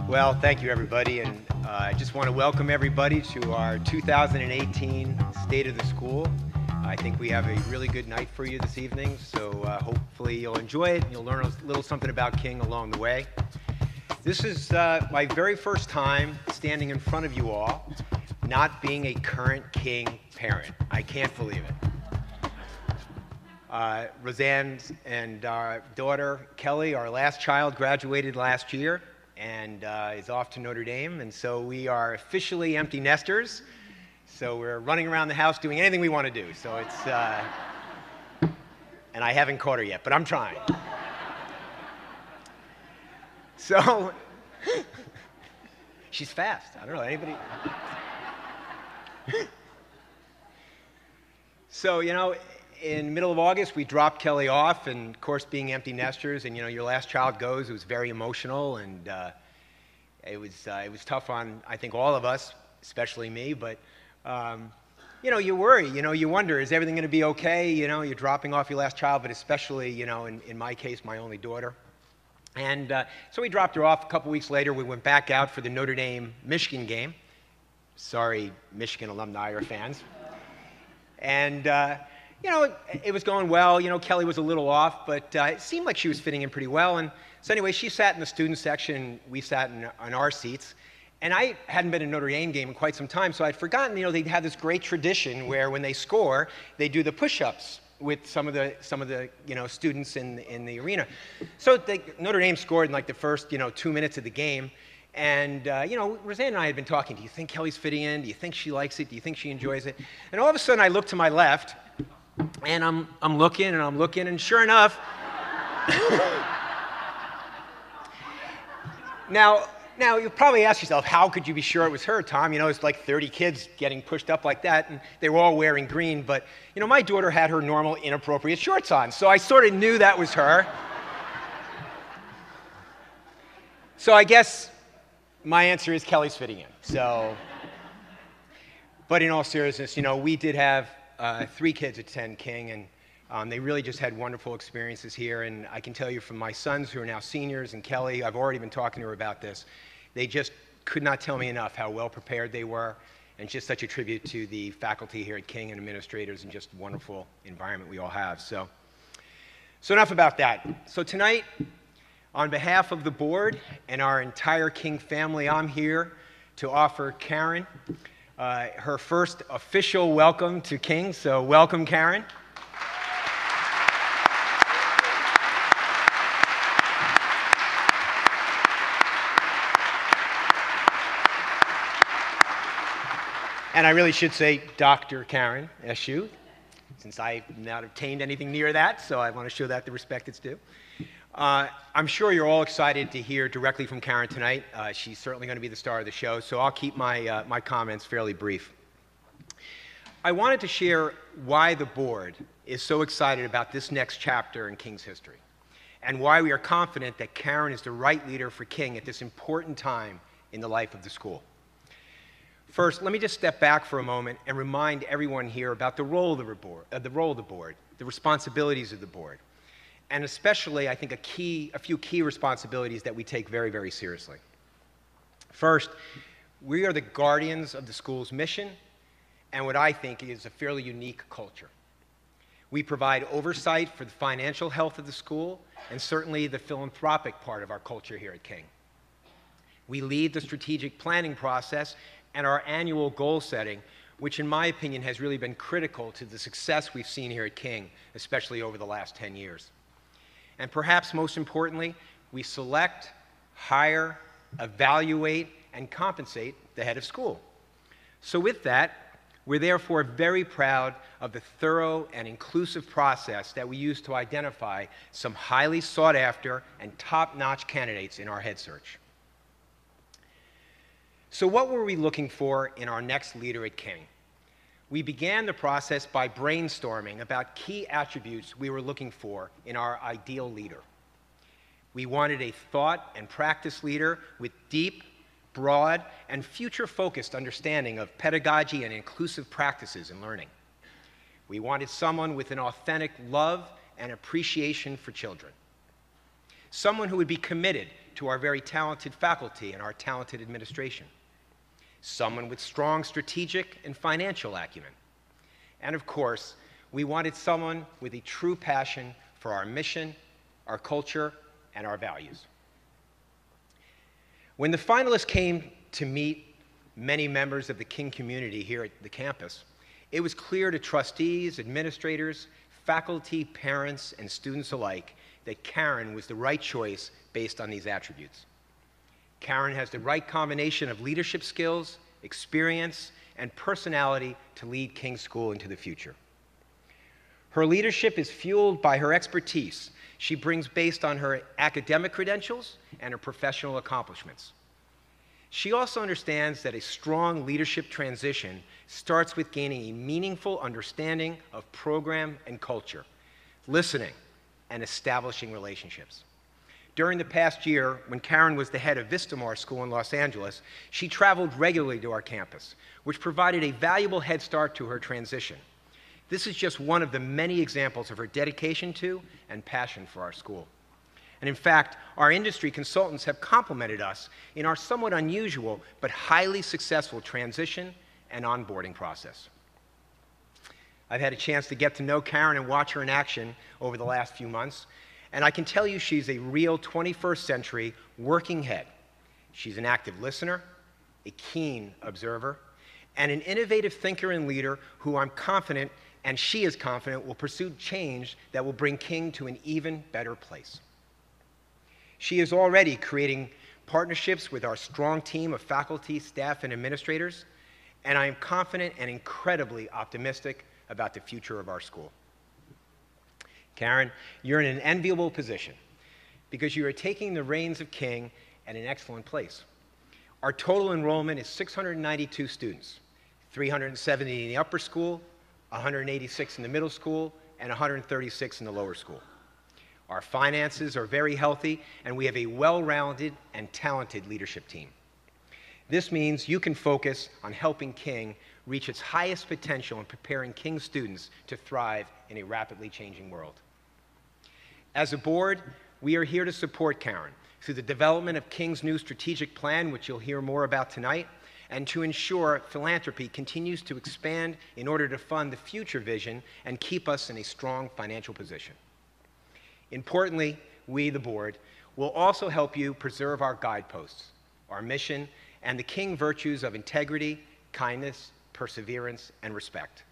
Well, thank you, everybody, and I just want to welcome everybody to our 2018 State of the School. I think we have a really good night for you this evening, so hopefully you'll enjoy it and you'll learn a little something about King along the way. This is my very first time standing in front of you all, not being a current King parent. I can't believe it. Roseanne and our daughter, Kelly, our last child, graduated last year and is off to Notre Dame, and so we are officially empty nesters. So we're running around the house doing anything we want to do. So it's, and I haven't caught her yet, but I'm trying. So, she's fast. I don't know, anybody? So, you know, in the middle of August, we dropped Kelly off, and of course, being empty nesters, and you know, your last child goes, it was very emotional, and it was tough on, I think, all of us, especially me, but you know, you worry, you know, you wonder, is everything going to be okay? You know, you're dropping off your last child, but especially, you know, in my case, my only daughter. And so we dropped her off. A couple weeks later, we went back out for the Notre Dame-Michigan game. Sorry, Michigan alumni or fans. And you know, it was going well. You know, Kelly was a little off, but it seemed like she was fitting in pretty well. And so anyway, she sat in the student section. We sat in our seats. And I hadn't been in a Notre Dame game in quite some time, so I'd forgotten, you know, they'd have this great tradition where when they score, they do the push-ups with some of the you know, students in the arena. So Notre Dame scored in like the first, you know, 2 minutes of the game. And, you know, Roseanne and I had been talking, do you think Kelly's fitting in? Do you think she likes it? Do you think she enjoys it? And all of a sudden I look to my left, and I'm looking, and sure enough, Now, you probably ask yourself, how could you be sure it was her, Tom? You know, it's like 30 kids getting pushed up like that, and they were all wearing green. But, you know, my daughter had her normal inappropriate shorts on, so I sort of knew that was her. So I guess my answer is Kelly's fitting in. So, but in all seriousness, you know, we did have 3 kids attend King, and they really just had wonderful experiences here. And I can tell you from my sons who are now seniors, and Kelly, I've already been talking to her about this, they just could not tell me enough how well prepared they were, and just such a tribute to the faculty here at King and administrators, and just wonderful environment we all have. So enough about that. So tonight, on behalf of the board and our entire King family, I'm here to offer Karen her first official welcome to King. So welcome, Karen. And I really should say Dr. Karen Eshu, since I've not obtained anything near that, so I want to show that the respect it's due. I'm sure you're all excited to hear directly from Karen tonight. She's certainly going to be the star of the show, so I'll keep my comments fairly brief. I wanted to share why the board is so excited about this next chapter in King's history, and why we are confident that Karen is the right leader for King at this important time in the life of the school. First, let me just step back for a moment and remind everyone here about the role of the board, the responsibilities of the board, and especially, I think, a few key responsibilities that we take very, very seriously. First, we are the guardians of the school's mission and what I think is a fairly unique culture. We provide oversight for the financial health of the school and certainly the philanthropic part of our culture here at King. We lead the strategic planning process and our annual goal setting, which in my opinion has really been critical to the success we've seen here at King, especially over the last 10 years. And perhaps most importantly, we select, hire, evaluate, and compensate the head of school. So with that, we're therefore very proud of the thorough and inclusive process that we use to identify some highly sought after and top-notch candidates in our head search. So what were we looking for in our next leader at King? We began the process by brainstorming about key attributes we were looking for in our ideal leader. We wanted a thought and practice leader with deep, broad, and future-focused understanding of pedagogy and inclusive practices in learning. We wanted someone with an authentic love and appreciation for children. someone who would be committed to our very talented faculty and our talented administration, someone with strong strategic and financial acumen, and of course, we wanted someone with a true passion for our mission, our culture, and our values. When the finalists came to meet many members of the King community here at the campus, it was clear to trustees, administrators, faculty, parents, and students alike that Karen was the right choice based on these attributes. Karen has the right combination of leadership skills, experience, and personality to lead King School into the future. Her leadership is fueled by her expertise she brings based on her academic credentials and her professional accomplishments. She also understands that a strong leadership transition starts with gaining a meaningful understanding of program and culture, listening, and establishing relationships. During the past year, when Karen was the head of Vistamar School in Los Angeles, she traveled regularly to our campus, which provided a valuable head start to her transition. This is just one of the many examples of her dedication to and passion for our school. And in fact, our industry consultants have complimented us in our somewhat unusual but highly successful transition and onboarding process. I've had a chance to get to know Karen and watch her in action over the last few months, and I can tell you she's a real 21st century working head. She's an active listener, a keen observer, and an innovative thinker and leader who I'm confident, and she is confident, will pursue change that will bring King to an even better place. She is already creating partnerships with our strong team of faculty, staff, and administrators, and I am confident and incredibly optimistic about the future of our school. Karen, you're in an enviable position because you are taking the reins of King at an excellent place. Our total enrollment is 692 students, 370 in the upper school, 186 in the middle school, and 136 in the lower school. Our finances are very healthy, and we have a well-rounded and talented leadership team. This means you can focus on helping King reach its highest potential and preparing King students to thrive in a rapidly changing world. As a board, we are here to support Karen through the development of King's new strategic plan, which you'll hear more about tonight, and to ensure philanthropy continues to expand in order to fund the future vision and keep us in a strong financial position. Importantly, we, the board, will also help you preserve our guideposts, our mission, and the King virtues of integrity, kindness, perseverance, and respect.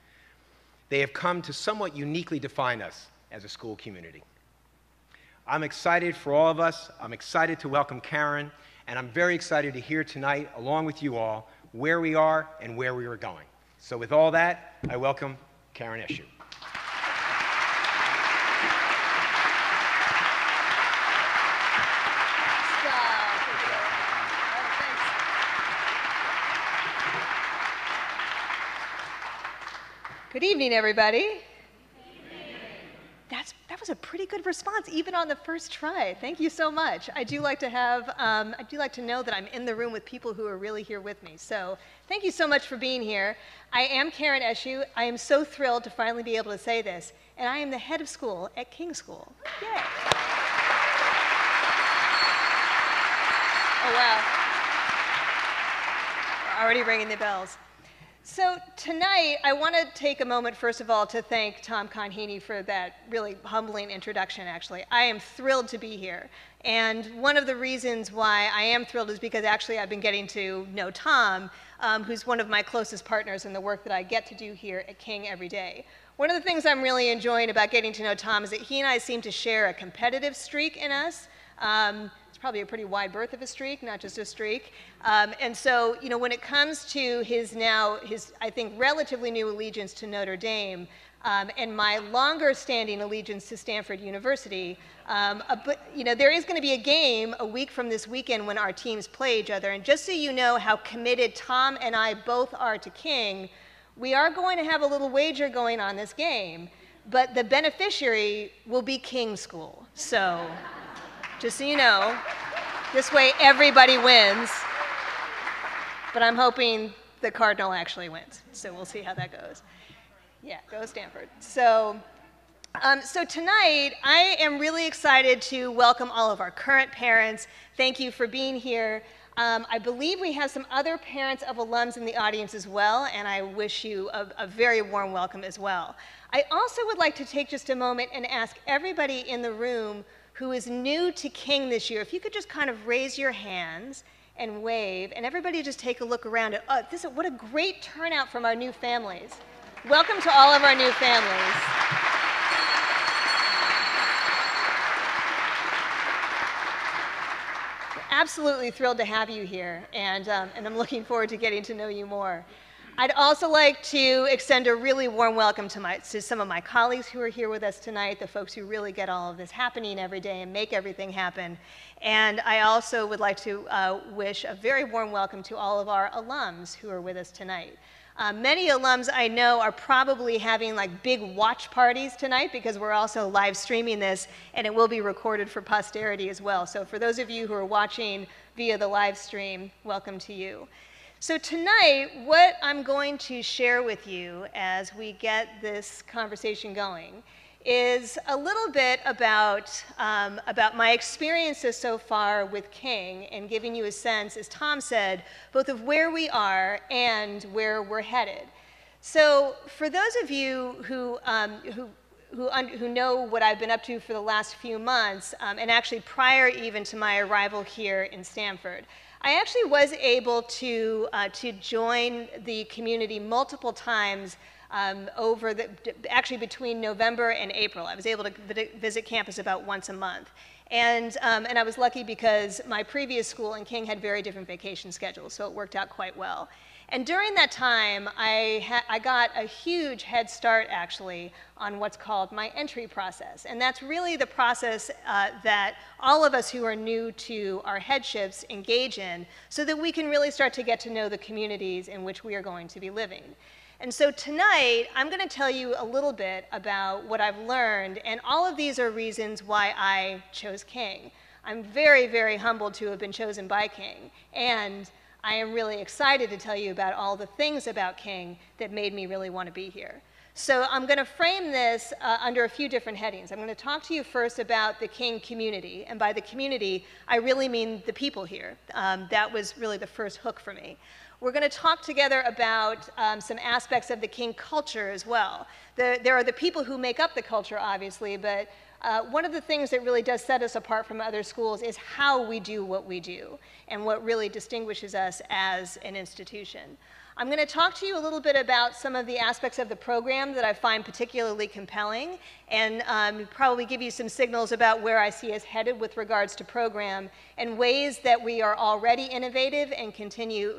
They have come to somewhat uniquely define us as a school community. I'm excited for all of us. I'm excited to welcome Karen, and I'm very excited to hear tonight, along with you all, where we are and where we are going. So with all that, I welcome Karen Eshu. Good evening, everybody. That was a pretty good response, even on the first try. Thank you so much. I do like to know that I'm in the room with people who are really here with me. So thank you so much for being here. I am Karen Eshu. I am so thrilled to finally be able to say this, and I am the head of school at King School. Yay! Oh wow! We're already ringing the bells. So tonight, I want to take a moment, first of all, to thank Tom Conheeney for that really humbling introduction, actually. I am thrilled to be here. And one of the reasons why I am thrilled is because actually I've been getting to know Tom, who's one of my closest partners in the work that I get to do here at King every day. One of the things I'm really enjoying about getting to know Tom is that he and I seem to share a competitive streak in us. It's probably a pretty wide berth of a streak, not just a streak. And so, you know, when it comes to his, I think, relatively new allegiance to Notre Dame, and my longer standing allegiance to Stanford University, but, you know, there is going to be a game a week from this weekend when our teams play each other. And just so you know how committed Tom and I both are to King, we are going to have a little wager going on this game, but the beneficiary will be King School. So just so you know, this way everybody wins, but I'm hoping the Cardinal actually wins. So we'll see how that goes. Yeah, go Stanford. So So tonight, I am really excited to welcome all of our current parents. Thank you for being here. I believe we have some other parents of alums in the audience as well, and I wish you a very warm welcome as well. I also would like to take just a moment and ask everybody in the room who is new to King this year, if you could just kind of raise your hands and wave, and everybody just take a look around at, what a great turnout from our new families. Welcome to all of our new families. Absolutely thrilled to have you here, and I'm looking forward to getting to know you more. I'd also like to extend a really warm welcome to some of my colleagues who are here with us tonight, the folks who really get all of this happening every day and make everything happen. And I also would like to wish a very warm welcome to all of our alums who are with us tonight. Many alums I know are probably having like big watch parties tonight because we're also live streaming this, and it will be recorded for posterity as well. So for those of you who are watching via the live stream, welcome to you. So tonight, what I'm going to share with you as we get this conversation going is a little bit about my experiences so far with King, and giving you a sense, as Tom said, both of where we are and where we're headed. So for those of you who know what I've been up to for the last few months, and actually prior even to my arrival here in Stanford, I actually was able to join the community multiple times actually between November and April. I was able to visit campus about once a month. And I was lucky because my previous school and King had very different vacation schedules, so it worked out quite well. And during that time, I got a huge head start, actually, on what's called my entry process. And that's really the process that all of us who are new to our headships engage in, so that we can really start to get to know the communities in which we are going to be living. And so tonight, I'm going to tell you a little bit about what I've learned, and all of these are reasons why I chose King. I'm very, very humbled to have been chosen by King, and I am really excited to tell you about all the things about King that made me really want to be here. So I'm going to frame this under a few different headings. I'm going to talk to you first about the King community, and by the community, I really mean the people here. That was really the first hook for me. We're going to talk together about some aspects of the King culture as well. There are the people who make up the culture, obviously, but one of the things that really does set us apart from other schools is how we do what we do, and what really distinguishes us as an institution. I'm going to talk to you a little bit about some of the aspects of the program that I find particularly compelling, and probably give you some signals about where I see us headed with regards to program, and ways that we are already innovative and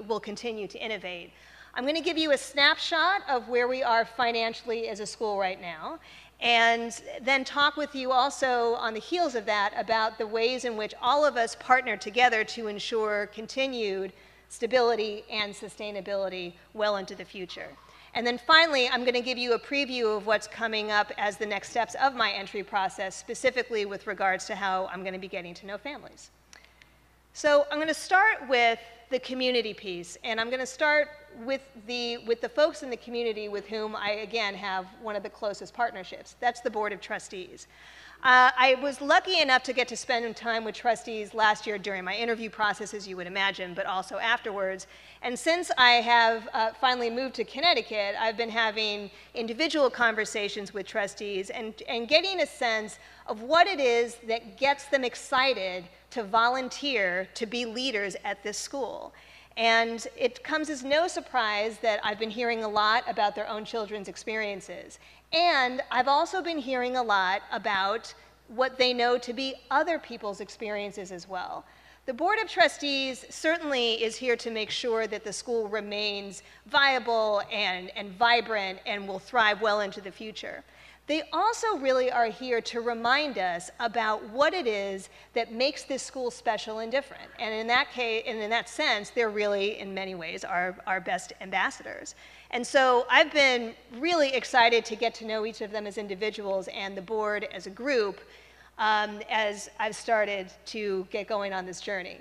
will continue to innovate. I'm going to give you a snapshot of where we are financially as a school right now, and then talk with you also on the heels of that about the ways in which all of us partner together to ensure continued stability and sustainability well into the future. And then finally, I'm going to give you a preview of what's coming up as the next steps of my entry process, specifically with regards to how I'm going to be getting to know families. So I'm going to start with the community piece, and I'm going to start with the folks in the community with whom I, again, have one of the closest partnerships. That's the Board of Trustees. I was lucky enough to get to spend time with trustees last year during my interview process, as you would imagine, but also afterwards. And since I have finally moved to Connecticut, I've been having individual conversations with trustees and getting a sense of what it is that gets them excited to volunteer to be leaders at this school. And it comes as no surprise that I've been hearing a lot about their own children's experiences. And I've also been hearing a lot about what they know to be other people's experiences as well. The Board of Trustees certainly is here to make sure that the school remains viable and vibrant and will thrive well into the future. They also really are here to remind us about what it is that makes this school special and different. And in that case, and in that sense, they're really, in many ways, our best ambassadors. And so I've been really excited to get to know each of them as individuals and the board as a group as I've started to get going on this journey.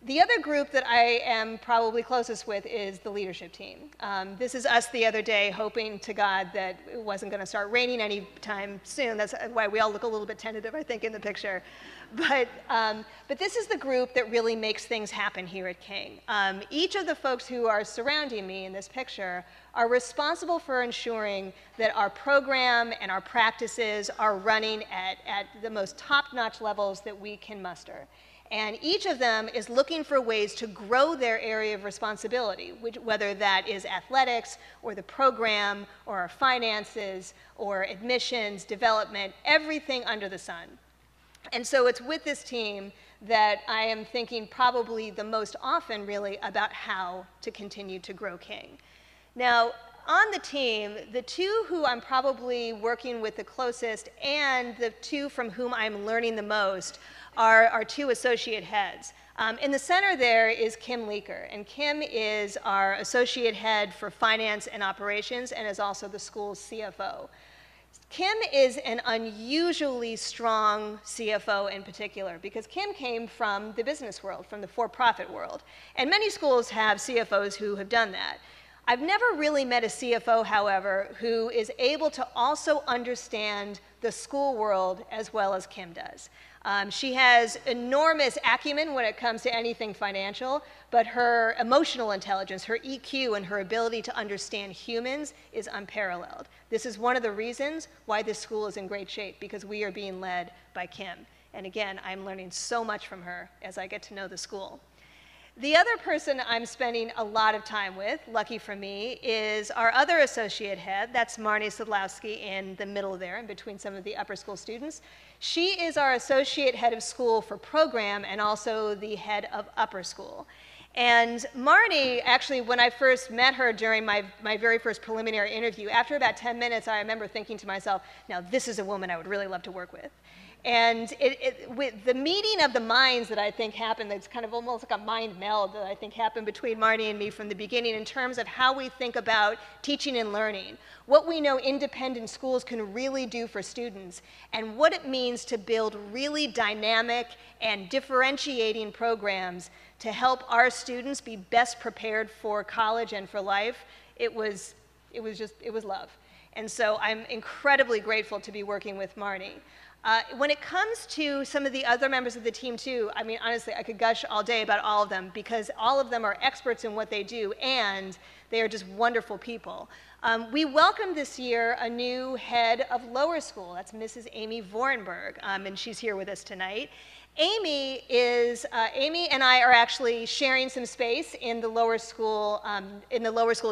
The other group that I am probably closest with is the leadership team. This is us the other day hoping to God that it wasn't going to start raining anytime soon. That's why we all look a little bit tentative, I think, in the picture. But this is the group that really makes things happen here at King. Each of the folks who are surrounding me in this picture are responsible for ensuring that our program and our practices are running at the most top-notch levels that we can muster. And each of them is looking for ways to grow their area of responsibility, whether that is athletics or the program or our finances or admissions, development, everything under the sun. And so it's with this team that I am thinking probably the most often really about how to continue to grow King. Now, on the team, the two who I'm probably working with the closest and the two from whom I'm learning the most are our two associate heads. In the center there is Kim Leaker, and Kim is our associate head for finance and operations and is also the school's CFO. Kim is an unusually strong CFO in particular because Kim came from the business world, from the for-profit world, and many schools have CFOs who have done that. I've never really met a CFO, however, who is able to also understand the school world as well as Kim does. She has enormous acumen when it comes to anything financial, but her emotional intelligence, her EQ, and her ability to understand humans is unparalleled. This is one of the reasons why this school is in great shape, because we are being led by Kim. And again, I'm learning so much from her as I get to know the school. The other person I'm spending a lot of time with, lucky for me, is our other associate head. That's Marnie Sadlowski in the middle there, in between some of the upper school students. She is our associate head of school for program and also the head of upper school. And Marnie, actually, when I first met her during my very first preliminary interview, after about 10 minutes, I remember thinking to myself, now this is a woman I would really love to work with. And with the meeting of the minds that I think happened, that's kind of almost like a mind meld that I think happened between Marnie and me from the beginning in terms of how we think about teaching and learning, what we know independent schools can really do for students, and what it means to build really dynamic and differentiating programs to help our students be best prepared for college and for life. It was love. And so I'm incredibly grateful to be working with Marnie. When it comes to some of the other members of the team too, I mean, honestly, I could gush all day about all of them because all of them are experts in what they do and they are just wonderful people. We welcomed this year a new head of lower school. That's Mrs. Amy Vorenberg, and she's here with us tonight. Amy and I are actually sharing some space in the lower school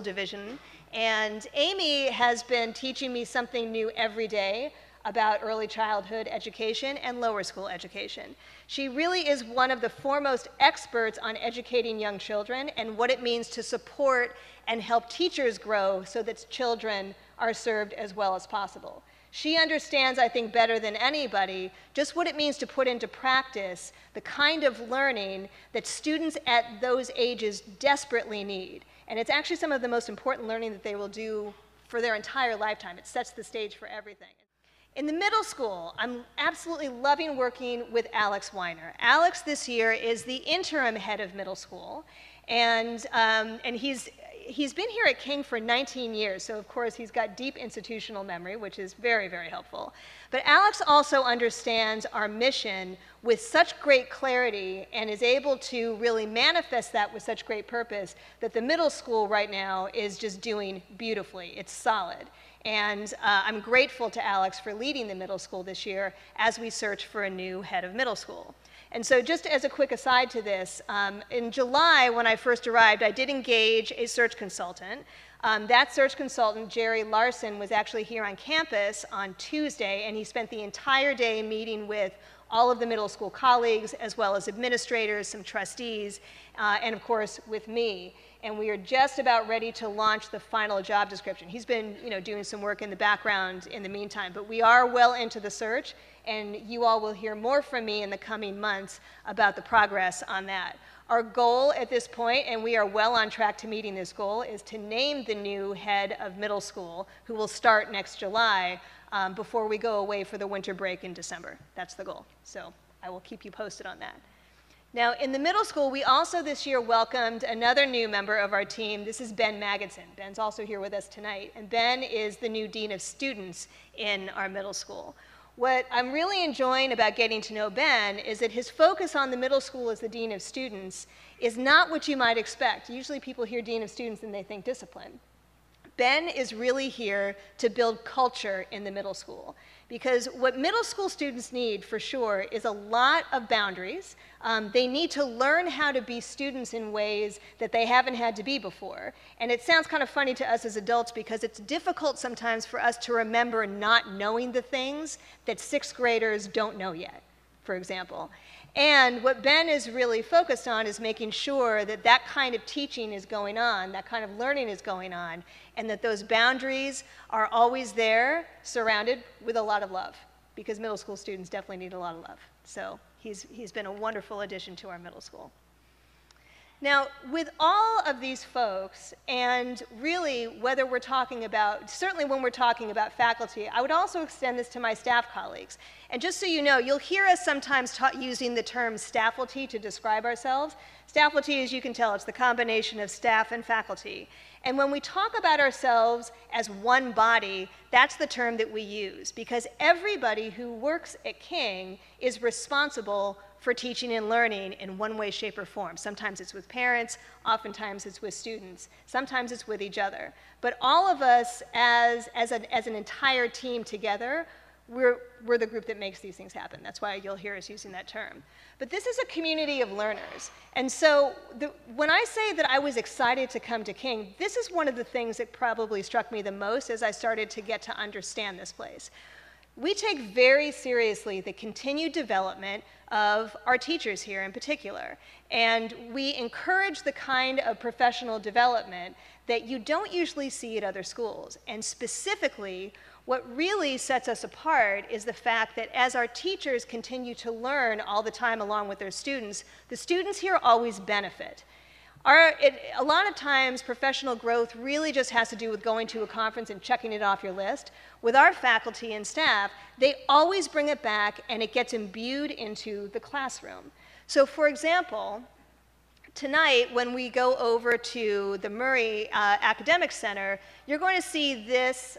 division, and Amy has been teaching me something new every day about early childhood education and lower school education. She really is one of the foremost experts on educating young children and what it means to support and help teachers grow so that children are served as well as possible. She understands, I think, better than anybody just what it means to put into practice the kind of learning that students at those ages desperately need. And it's actually some of the most important learning that they will do for their entire lifetime. It sets the stage for everything. In the middle school, I'm absolutely loving working with Alex Weiner. Alex this year is the interim head of middle school, and he's been here at King for 19 years, so of course he's got deep institutional memory, which is very, very helpful. But Alex also understands our mission with such great clarity and is able to really manifest that with such great purpose that the middle school right now is just doing beautifully. It's solid. And I'm grateful to Alex for leading the middle school this year as we search for a new head of middle school. And so just as a quick aside to this, in July when I first arrived, I did engage a search consultant. That search consultant, Jerry Larson, was actually here on campus on Tuesday, and he spent the entire day meeting with all of the middle school colleagues, as well as administrators, some trustees, and of course with me. And we are just about ready to launch the final job description. He's been, doing some work in the background in the meantime, but we are well into the search, and you all will hear more from me in the coming months about the progress on that. Our goal at this point, and we are well on track to meeting this goal, is to name the new head of middle school, who will start next July, before we go away for the winter break in December. That's the goal. So I will keep you posted on that. Now, in the middle school, we also this year welcomed another new member of our team. This is Ben Magidson. Ben's also here with us tonight. And Ben is the new Dean of Students in our middle school. What I'm really enjoying about getting to know Ben is that his focus on the middle school as the Dean of Students is not what you might expect. Usually people hear Dean of Students and they think discipline. Ben is really here to build culture in the middle school, because what middle school students need for sure is a lot of boundaries. They need to learn how to be students in ways that they haven't had to be before. And it sounds kind of funny to us as adults because it's difficult sometimes for us to remember not knowing the things that sixth graders don't know yet, for example. And what Ben is really focused on is making sure that that kind of teaching is going on, that kind of learning is going on, and that those boundaries are always there, surrounded with a lot of love, because middle school students definitely need a lot of love. So he's been a wonderful addition to our middle school. Now, with all of these folks, and really whether we're talking about, certainly when we're talking about faculty, I would also extend this to my staff colleagues. And just so you know, you'll hear us sometimes using the term staffalty to describe ourselves. Staffalty, as you can tell, it's the combination of staff and faculty. And when we talk about ourselves as one body, that's the term that we use, because everybody who works at King is responsible for teaching and learning in one way, shape, or form. Sometimes it's with parents, oftentimes it's with students, sometimes it's with each other. But all of us as an entire team together, we're the group that makes these things happen. That's why you'll hear us using that term. But this is a community of learners. And so when I say that I was excited to come to King, this is one of the things that probably struck me the most as I started to get to understand this place. We take very seriously the continued development of our teachers here in particular. And we encourage the kind of professional development that you don't usually see at other schools. And specifically, what really sets us apart is the fact that as our teachers continue to learn all the time along with their students, the students here always benefit. A lot of times, professional growth really just has to do with going to a conference and checking it off your list. With our faculty and staff, they always bring it back and it gets imbued into the classroom. So for example, tonight when we go over to the Murray Academic Center, you're going to see this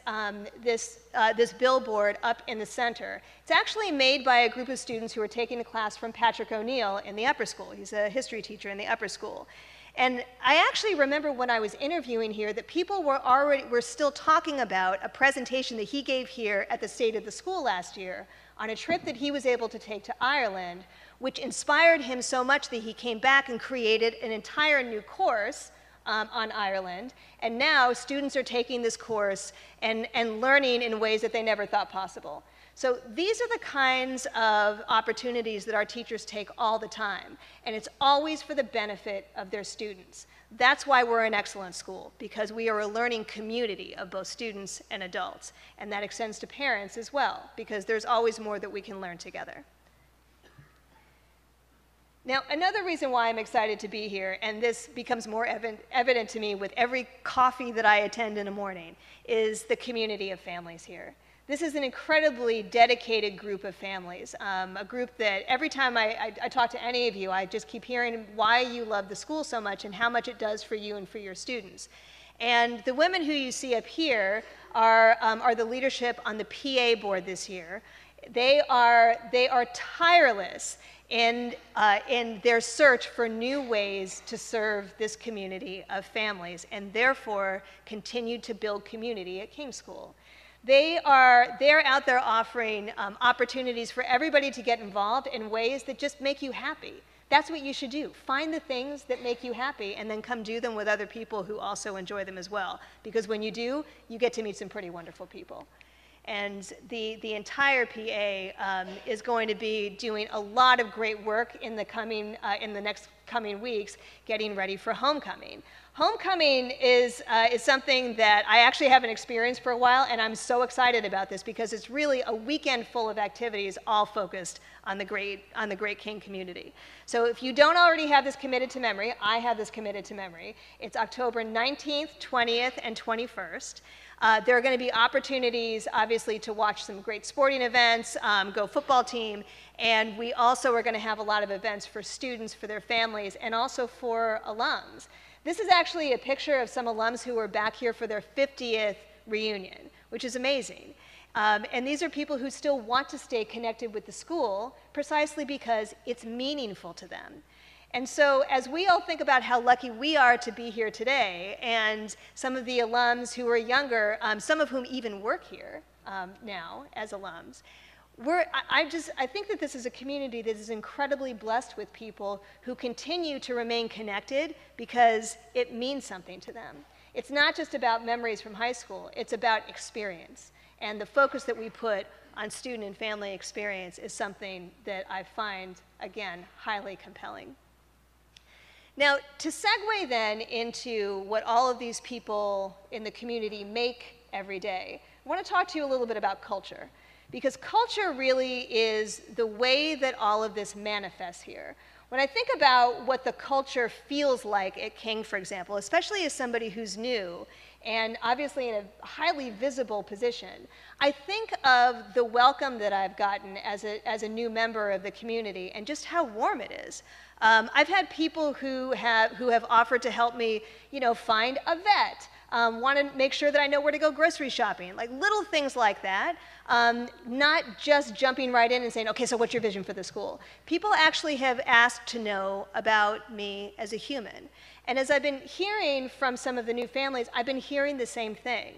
billboard up in the center. It's actually made by a group of students who are taking a class from Patrick O'Neill in the upper school. He's a history teacher in the upper school. And I actually remember when I was interviewing here that people were still talking about a presentation that he gave here at the State of the School last year on a trip that he was able to take to Ireland, which inspired him so much that he came back and created an entire new course on Ireland. And now students are taking this course and learning in ways that they never thought possible. So these are the kinds of opportunities that our teachers take all the time, and it's always for the benefit of their students. That's why we're an excellent school, because we are a learning community of both students and adults, and that extends to parents as well, because there's always more that we can learn together. Now, another reason why I'm excited to be here, and this becomes more evident to me with every coffee that I attend in the morning, is the community of families here. This is an incredibly dedicated group of families, a group that every time I talk to any of you, I just keep hearing why you love the school so much and how much it does for you and for your students. And the women who you see up here are the leadership on the PA board this year. They are tireless in their search for new ways to serve this community of families, and therefore continue to build community at King School. They're out there offering opportunities for everybody to get involved in ways that just make you happy. That's what you should do. Find the things that make you happy and then come do them with other people who also enjoy them as well. Because when you do, you get to meet some pretty wonderful people. And the entire PA is going to be doing a lot of great work in the next coming weeks getting ready for homecoming. Homecoming is something that I actually haven't experienced for a while, and I'm so excited about this because it's really a weekend full of activities all focused on the Great King community. So if you don't already have this committed to memory, I have this committed to memory. It's October 19th, 20th, and 21st. There are going to be opportunities, obviously, to watch some great sporting events, go football team, and we also are going to have a lot of events for students, for their families, and also for alums. This is actually a picture of some alums who were back here for their 50th reunion, which is amazing. And these are people who still want to stay connected with the school precisely because it's meaningful to them. And so as we all think about how lucky we are to be here today, and some of the alums who are younger, some of whom even work here now as alums, I think that this is a community that is incredibly blessed with people who continue to remain connected because it means something to them. It's not just about memories from high school, it's about experience. And the focus that we put on student and family experience is something that I find, again, highly compelling. Now, to segue then into what all of these people in the community make every day, I want to talk to you a little bit about culture. Because culture really is the way that all of this manifests here. When I think about what the culture feels like at King, for example, especially as somebody who's new and obviously in a highly visible position, I think of the welcome that I've gotten as a new member of the community and just how warm it is. I've had people who have offered to help me, find a vet, want to make sure that I know where to go grocery shopping, like little things like that. Not just jumping right in and saying, okay, so what's your vision for the school? People actually have asked to know about me as a human. And as I've been hearing from some of the new families, I've been hearing the same thing.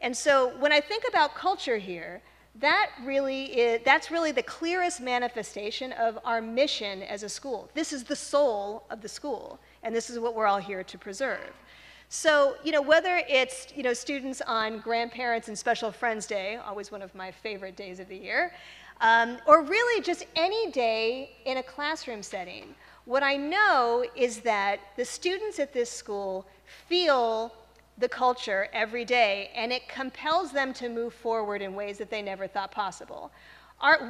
And so when I think about culture here, that's really the clearest manifestation of our mission as a school. This is the soul of the school, and this is what we're all here to preserve. So, whether it's, students on Grandparents and Special Friends Day, always one of my favorite days of the year, or really just any day in a classroom setting, what I know is that the students at this school feel the culture every day, and it compels them to move forward in ways that they never thought possible.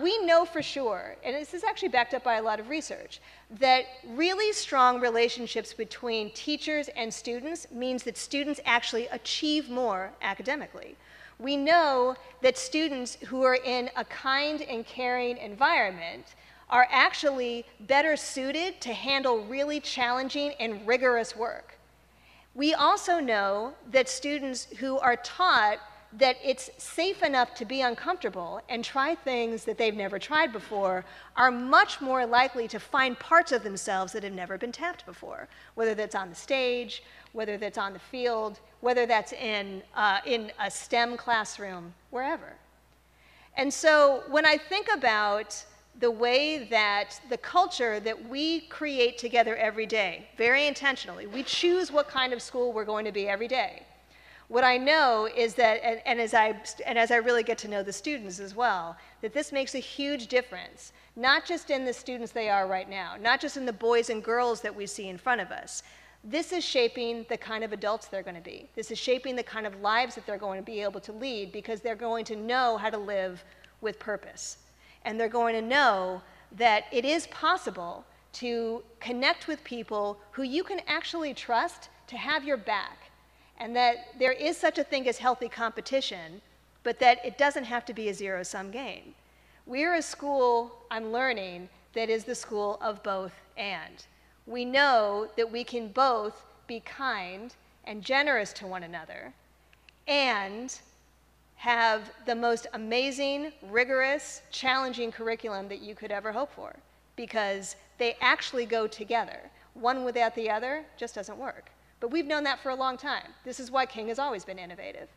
We know for sure, and this is actually backed up by a lot of research, that really strong relationships between teachers and students means that students actually achieve more academically. We know that students who are in a kind and caring environment are actually better suited to handle really challenging and rigorous work. We also know that students who are taught that it's safe enough to be uncomfortable and try things that they've never tried before are much more likely to find parts of themselves that have never been tapped before, whether that's on the stage, whether that's on the field, whether that's in a STEM classroom, wherever. And so when I think about the way that the culture that we create together every day, very intentionally, we choose what kind of school we're going to be every day. What I know is that, and as I really get to know the students as well, that this makes a huge difference, not just in the students they are right now, not just in the boys and girls that we see in front of us. This is shaping the kind of adults they're going to be. This is shaping the kind of lives that they're going to be able to lead because they're going to know how to live with purpose. And they're going to know that it is possible to connect with people who you can actually trust to have your back. And that there is such a thing as healthy competition, but that it doesn't have to be a zero-sum game. We're a school, I'm learning, that is the school of both and. We know that we can both be kind and generous to one another and have the most amazing, rigorous, challenging curriculum that you could ever hope for, because they actually go together. One without the other just doesn't work. But we've known that for a long time. This is why King has always been innovative.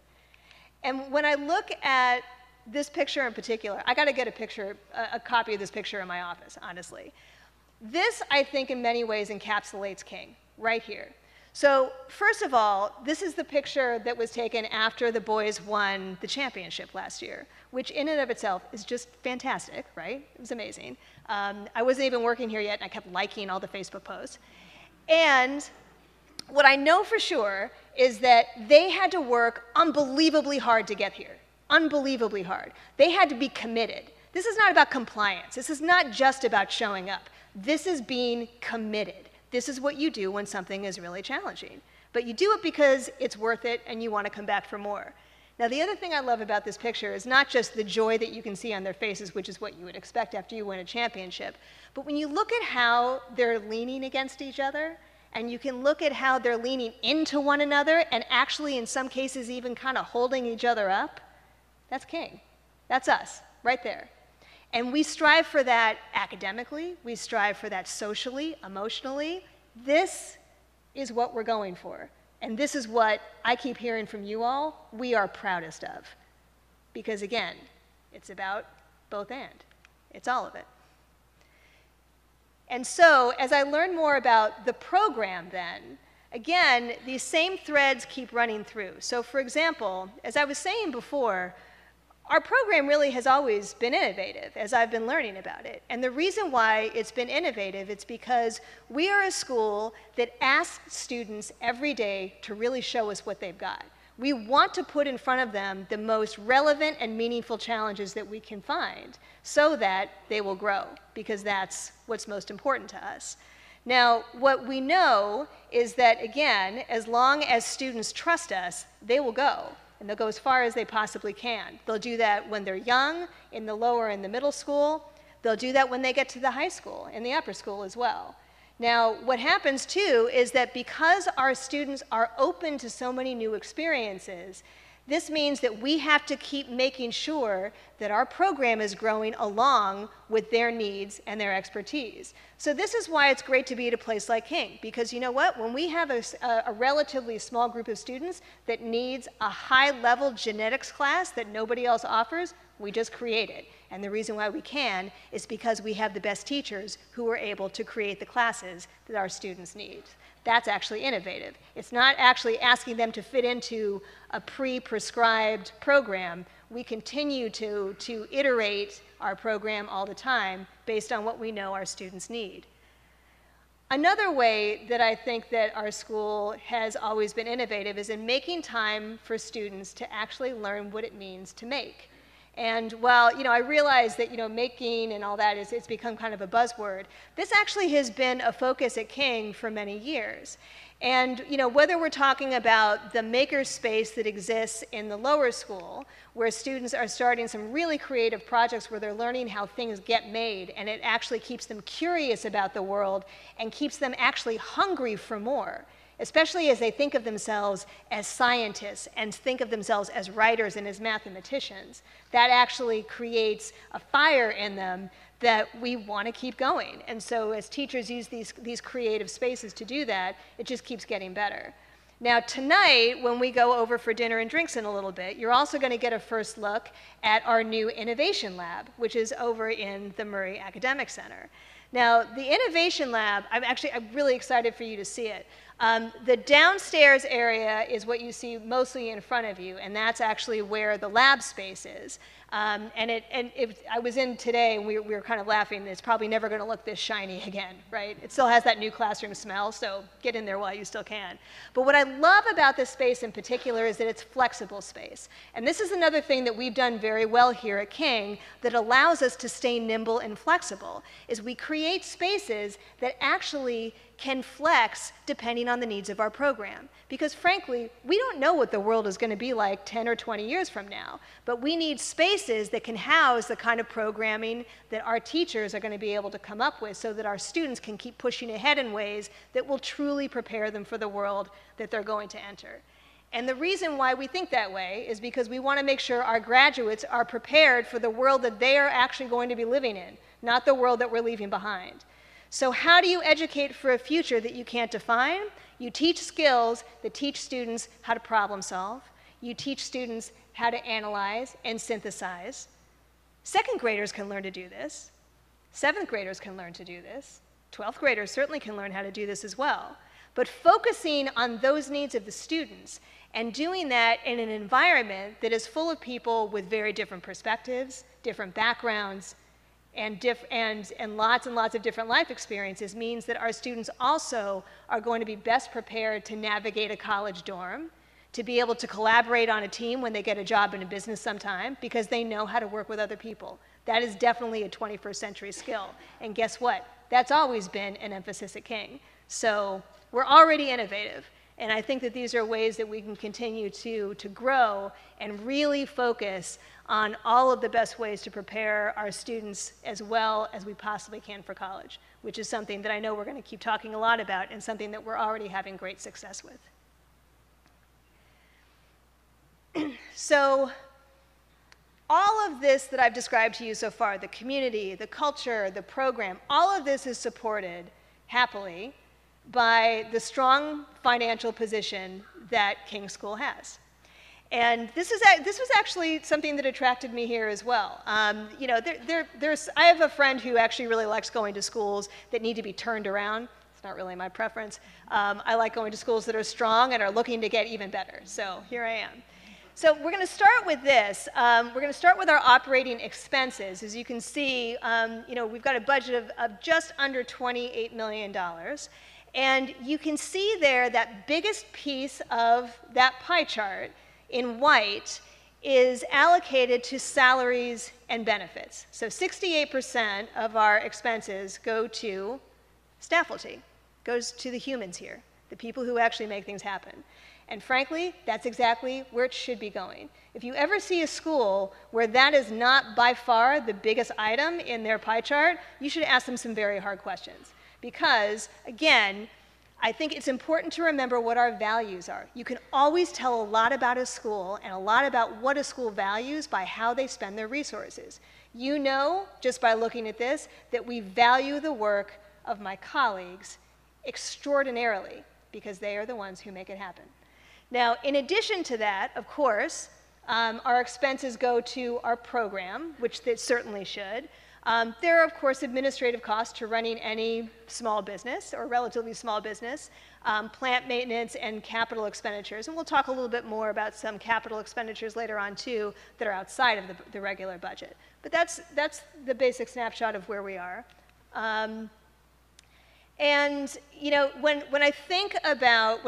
And when I look at this picture in particular, I got to get a copy of this picture in my office, honestly. This, I think, in many ways encapsulates King, right here. So first of all, this is the picture that was taken after the boys won the championship last year, which in and of itself is just fantastic, right? It was amazing. I wasn't even working here yet, and I kept liking all the Facebook posts. And what I know for sure is that they had to work unbelievably hard to get here. Unbelievably hard. They had to be committed. This is not about compliance. This is not just about showing up. This is being committed. This is what you do when something is really challenging. But you do it because it's worth it and you want to come back for more. Now, the other thing I love about this picture is not just the joy that you can see on their faces, which is what you would expect after you win a championship, but when you look at how they're leaning against each other, and you can look at how they're leaning into one another and actually, in some cases, even kind of holding each other up, that's King. That's us, right there. And we strive for that academically. We strive for that socially, emotionally. This is what we're going for. And this is what I keep hearing from you all we are proudest of. Because again, it's about both and. It's all of it. And so, as I learn more about the program then, again, these same threads keep running through. So for example, as I was saying before, our program really has always been innovative as I've been learning about it. And the reason why it's been innovative is because we are a school that asks students every day to really show us what they've got. We want to put in front of them the most relevant and meaningful challenges that we can find so that they will grow, because that's what's most important to us. Now, what we know is that, again, as long as students trust us, they will go. And they'll go as far as they possibly can. They'll do that when they're young, in the lower and the middle school. They'll do that when they get to the high school and the upper school as well. Now, what happens too is that because our students are open to so many new experiences, this means that we have to keep making sure that our program is growing along with their needs and their expertise. So this is why it's great to be at a place like King, because you know what? When we have a relatively small group of students that needs a high-level genetics class that nobody else offers, we just create it. And the reason why we can is because we have the best teachers who are able to create the classes that our students need. That's actually innovative. It's not actually asking them to fit into a pre-prescribed program. We continue to iterate our program all the time based on what we know our students need. Another way that I think that our school has always been innovative is in making time for students to actually learn what it means to make. And while I realize that making and all that it's become kind of a buzzword, this actually has been a focus at King for many years. And whether we're talking about the maker space that exists in the lower school, where students are starting some really creative projects where they're learning how things get made, and it actually keeps them curious about the world and keeps them actually hungry for more, especially as they think of themselves as scientists and think of themselves as writers and as mathematicians. That actually creates a fire in them that we want to keep going. And so as teachers use these creative spaces to do that, it just keeps getting better. Now tonight, when we go over for dinner and drinks in a little bit, you're also going to get a first look at our new Innovation Lab, which is over in the Murray Academic Center. Now, the Innovation Lab, I'm really excited for you to see it. The downstairs area is what you see mostly in front of you, and that's actually where the lab space is. I was in today, and we were kind of laughing. It's probably never going to look this shiny again, right? It still has that new classroom smell, so get in there while you still can. But what I love about this space in particular is that it's flexible space. And this is another thing that we've done very well here at King that allows us to stay nimble and flexible, is we create spaces that actually can flex depending on the needs of our program. Because frankly, we don't know what the world is going to be like 10 or 20 years from now, but we need spaces that can house the kind of programming that our teachers are going to be able to come up with so that our students can keep pushing ahead in ways that will truly prepare them for the world that they're going to enter. And the reason why we think that way is because we want to make sure our graduates are prepared for the world that they are actually going to be living in, not the world that we're leaving behind. So how do you educate for a future that you can't define? You teach skills that teach students how to problem solve. You teach students how to analyze and synthesize. Second graders can learn to do this. Seventh graders can learn to do this. 12th graders certainly can learn how to do this as well. But focusing on those needs of the students and doing that in an environment that is full of people with very different perspectives, different backgrounds, and lots and lots of different life experiences means that our students also are going to be best prepared to navigate a college dorm, to be able to collaborate on a team when they get a job in a business sometime, because they know how to work with other people. That is definitely a 21st century skill. And guess what? That's always been an emphasis at King. So we're already innovative. And I think that these are ways that we can continue to grow and really focus on all of the best ways to prepare our students as well as we possibly can for college, which is something that I know we're going to keep talking a lot about and something that we're already having great success with. So all of this that I've described to you so far, the community, the culture, the program, all of this is supported, happily, by the strong financial position that King School has. And this was actually something that attracted me here as well. You know, I have a friend who actually really likes going to schools that need to be turned around. It's not really my preference. I like going to schools that are strong and are looking to get even better. So here I am. So we're going to start with this. We're going to start with our operating expenses. As you can see, you know, we've got a budget of just under $28 million. And you can see there that biggest piece of that pie chart in white is allocated to salaries and benefits. So 68% of our expenses go to staffalty, goes to the humans here, the people who actually make things happen. And frankly, that's exactly where it should be going. If you ever see a school where that is not by far the biggest item in their pie chart, you should ask them some very hard questions. Because, again, I think it's important to remember what our values are. You can always tell a lot about a school and a lot about what a school values by how they spend their resources. You know, just by looking at this, that we value the work of my colleagues extraordinarily because they are the ones who make it happen. Now, in addition to that, of course, our expenses go to our program, which they certainly should. There are, of course, administrative costs to running any small business or relatively small business, plant maintenance and capital expenditures. And we'll talk a little bit more about some capital expenditures later on, too, that are outside of the regular budget. But that's the basic snapshot of where we are. And you know, when I think about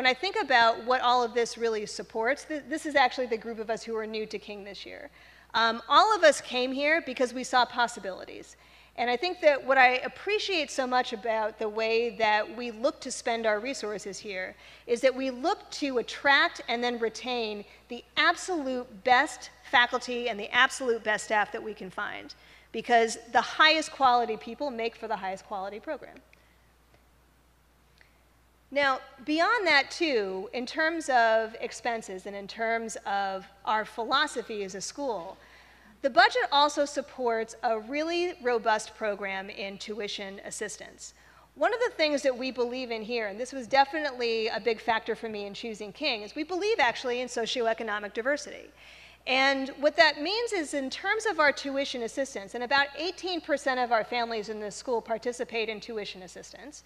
what all of this really supports, this is actually the group of us who are new to King this year. All of us came here because we saw possibilities. And I think that what I appreciate so much about the way that we look to spend our resources here is that we look to attract and then retain the absolute best faculty and the absolute best staff that we can find, because the highest quality people make for the highest quality program. Now, beyond that, too, in terms of expenses and in terms of our philosophy as a school, the budget also supports a really robust program in tuition assistance. One of the things that we believe in here, and this was definitely a big factor for me in choosing King, is we believe actually in socioeconomic diversity. And what that means is in terms of our tuition assistance, and about 18% of our families in this school participate in tuition assistance,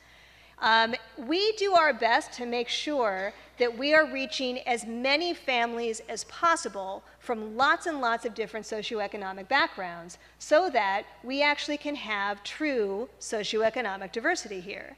we do our best to make sure that we are reaching as many families as possible from lots and lots of different socioeconomic backgrounds so that we actually can have true socioeconomic diversity here.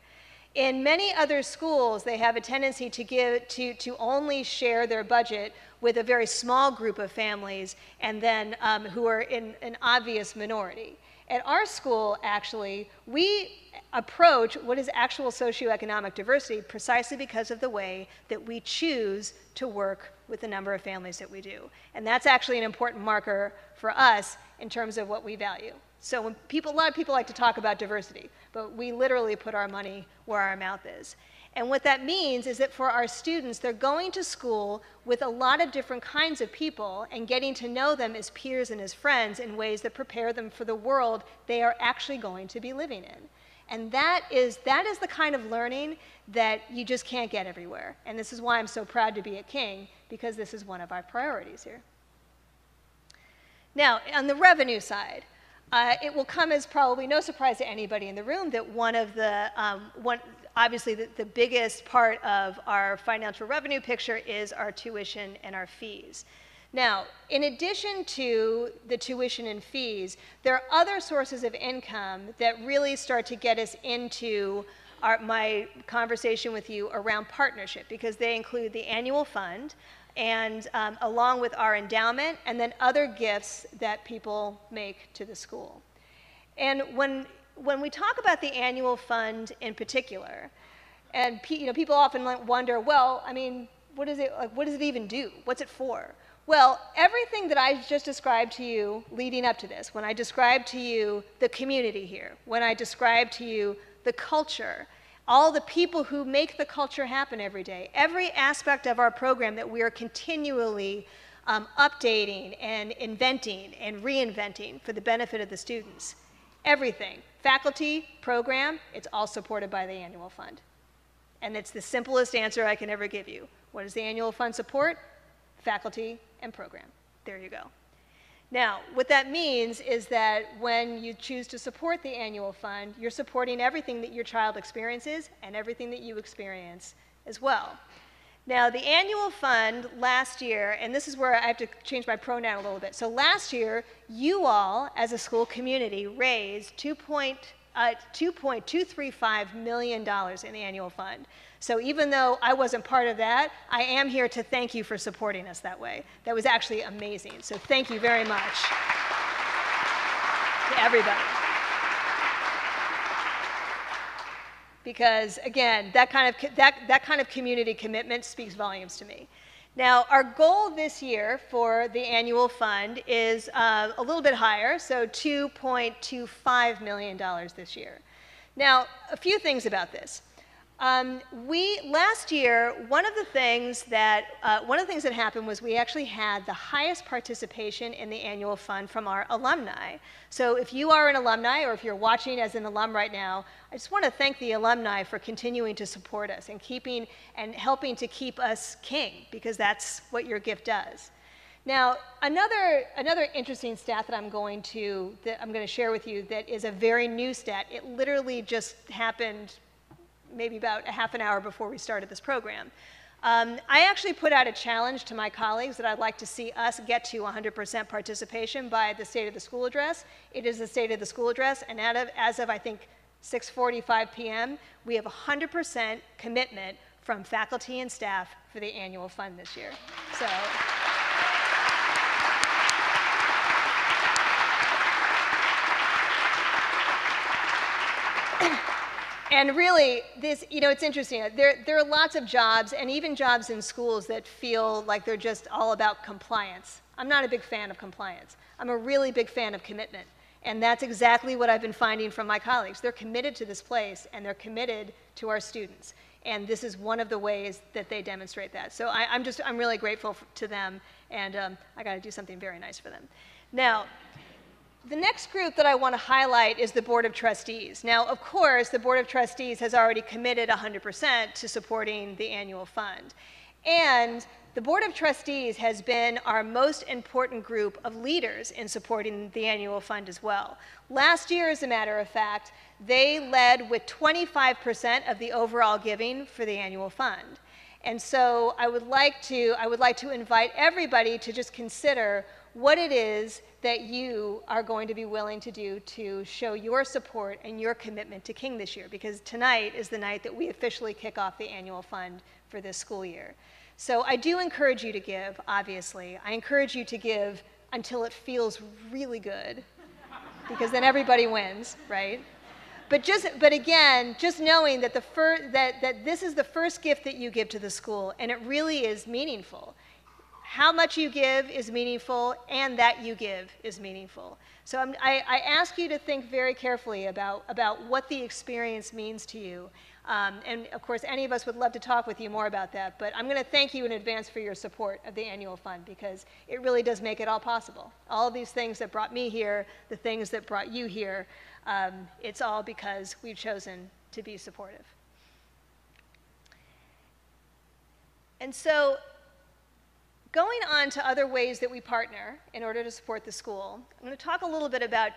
In many other schools, they have a tendency to only share their budget with a very small group of families and then who are in an obvious minority. At our school, actually, we approach what is actual socioeconomic diversity precisely because of the way that we choose to work with the number of families that we do. And that's actually an important marker for us in terms of what we value. So when a lot of people like to talk about diversity, but we literally put our money where our mouth is. And what that means is that for our students, they're going to school with a lot of different kinds of people and getting to know them as peers and as friends in ways that prepare them for the world they are actually going to be living in. And that is the kind of learning that you just can't get everywhere. And this is why I'm so proud to be at King, because this is one of our priorities here. Now, on the revenue side, it will come as probably no surprise to anybody in the room that one of the, obviously the biggest part of our financial revenue picture is our tuition and our fees. Now, in addition to the tuition and fees, there are other sources of income that really start to get us into my conversation with you around partnership, because they include the annual fund, and along with our endowment, and then other gifts that people make to the school. And when we talk about the annual fund in particular, and people often wonder, well, I mean, what does it even do? What's it for? Well, everything that I just described to you leading up to this, when I described to you the community here, when I described to you the culture, all the people who make the culture happen every day, every aspect of our program that we are continually updating and inventing and reinventing for the benefit of the students, everything, faculty, program, it's all supported by the annual fund. And it's the simplest answer I can ever give you. What does the annual fund support? Faculty and program. There you go. Now, what that means is that when you choose to support the annual fund, you're supporting everything that your child experiences and everything that you experience as well. Now, the annual fund last year, and this is where I have to change my pronoun a little bit. So last year, you all, as a school community, raised $2.235 million in the annual fund. So even though I wasn't part of that, I am here to thank you for supporting us that way. That was actually amazing. So thank you very much to everybody. Because again, that kind of community commitment speaks volumes to me. Now, our goal this year for the annual fund is a little bit higher, so $2.25 million this year. Now, a few things about this. Last year, one of the things that happened was we actually had the highest participation in the annual fund from our alumni. So if you are an alumni, or if you're watching as an alum right now, I just want to thank the alumni for continuing to support us and helping to keep us king, because that's what your gift does. Now, another interesting stat that I'm going to share with you that is a very new stat. It literally just happened maybe about a half an hour before we started this program. I actually put out a challenge to my colleagues that I'd like to see us get to 100% participation by the State of the School Address. It is the State of the School Address, and as of I think 6:45 p.m., we have 100% commitment from faculty and staff for the annual fund this year. So. And really, it's interesting. There are lots of jobs, and even jobs in schools, that feel like they're just all about compliance. I'm not a big fan of compliance. I'm a really big fan of commitment. And that's exactly what I've been finding from my colleagues. They're committed to this place, and they're committed to our students. And this is one of the ways that they demonstrate that. So I'm really grateful to them, and I got to do something very nice for them. Now, the next group that I want to highlight is the Board of Trustees. Now, of course, the Board of Trustees has already committed 100% to supporting the annual fund. And the Board of Trustees has been our most important group of leaders in supporting the annual fund as well. Last year, as a matter of fact, they led with 25% of the overall giving for the annual fund. And so I would like to invite everybody to just consider what it is that you are going to be willing to do to show your support and your commitment to King this year, because tonight is the night that we officially kick off the annual fund for this school year. So I do encourage you to give, obviously. I encourage you to give until it feels really good, because then everybody wins, right? But again, just knowing that that this is the first gift that you give to the school, and it really is meaningful. How much you give is meaningful, and that you give is meaningful. So I ask you to think very carefully about what the experience means to you. And of course, any of us would love to talk with you more about that, but I'm going to thank you in advance for your support of the annual fund, because it really does make it all possible. All of these things that brought me here, the things that brought you here, it's all because we've chosen to be supportive. And so, going on to other ways that we partner in order to support the school, I'm going to talk a little bit about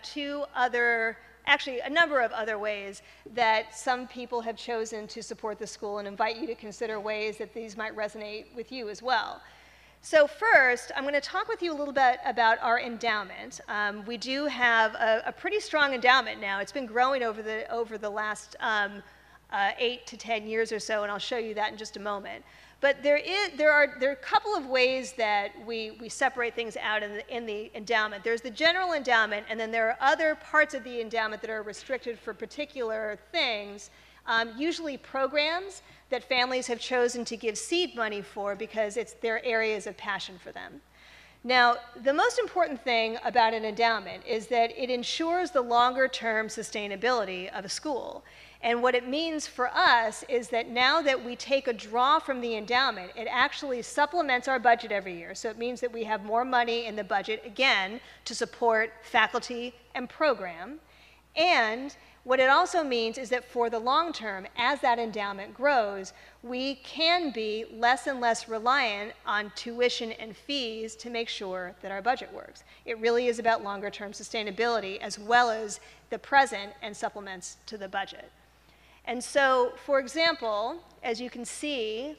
actually a number of other ways that some people have chosen to support the school, and invite you to consider ways that these might resonate with you as well. So first, I'm going to talk with you a little bit about our endowment. We do have a pretty strong endowment now. It's been growing over the last 8 to 10 years or so, and I'll show you that in just a moment. But there are a couple of ways that we separate things out in the endowment. There's the general endowment, and then there are other parts of the endowment that are restricted for particular things, usually programs that families have chosen to give seed money for because it's their areas of passion for them. Now, the most important thing about an endowment is that it ensures the longer-term sustainability of a school. And what it means for us is that now that we take a draw from the endowment, it actually supplements our budget every year. So it means that we have more money in the budget, again, to support faculty and program. And what it also means is that for the long term, as that endowment grows, we can be less and less reliant on tuition and fees to make sure that our budget works. It really is about longer term sustainability as well as the present and supplements to the budget. And so, for example, as you can see,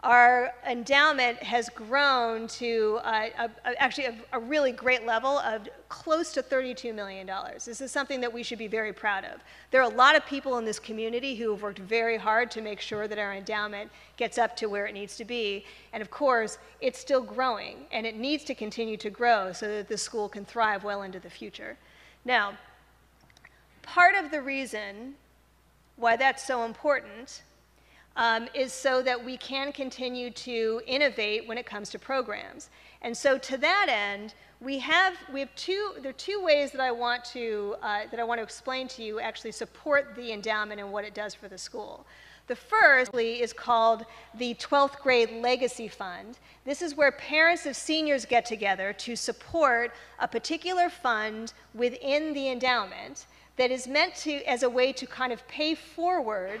our endowment has grown to actually a really great level of close to $32 million. This is something that we should be very proud of. There are a lot of people in this community who have worked very hard to make sure that our endowment gets up to where it needs to be. And of course, it's still growing, and it needs to continue to grow so that the school can thrive well into the future. Now, part of the reason why that's so important is so that we can continue to innovate when it comes to programs. And so to that end, there are two ways that I want to explain to you actually support the endowment and what it does for the school. The first is called the 12th Grade Legacy Fund. This is where parents of seniors get together to support a particular fund within the endowment that is meant to, as a way to kind of pay forward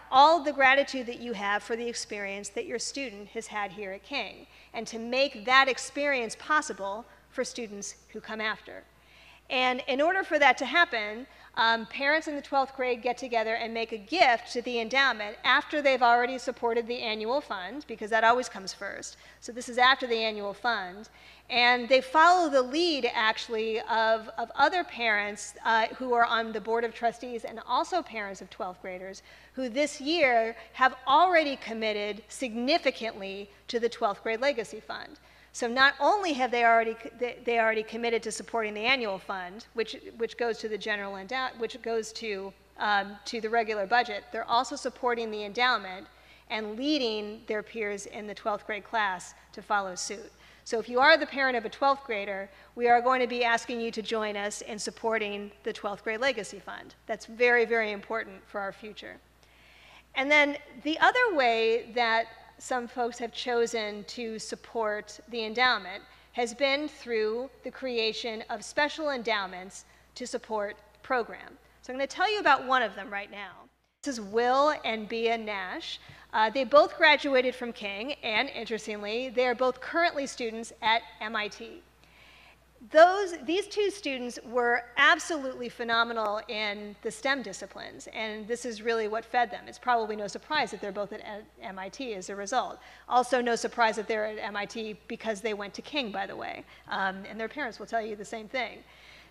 all the gratitude that you have for the experience that your student has had here at King, and to make that experience possible for students who come after. And in order for that to happen, parents in the 12th grade get together and make a gift to the endowment after they've already supported the annual fund, because that always comes first. So this is after the annual fund. And they follow the lead, actually, of other parents who are on the Board of Trustees and also parents of 12th graders who this year have already committed significantly to the 12th Grade Legacy Fund. So not only have they already committed to supporting the annual fund, which goes to the general endowment, which goes to the regular budget, they're also supporting the endowment and leading their peers in the 12th grade class to follow suit. So if you are the parent of a 12th grader, we are going to be asking you to join us in supporting the 12th Grade Legacy Fund. That's very, very important for our future. And then the other way that some folks have chosen to support the endowment has been through the creation of special endowments to support program. So I'm going to tell you about one of them right now. This is Will and Bea Nash. They both graduated from King, and interestingly, they are both currently students at MIT. These two students were absolutely phenomenal in the STEM disciplines, and this is really what fed them. It's probably no surprise that they're both at MIT as a result. Also no surprise that they're at MIT because they went to King, by the way, and their parents will tell you the same thing.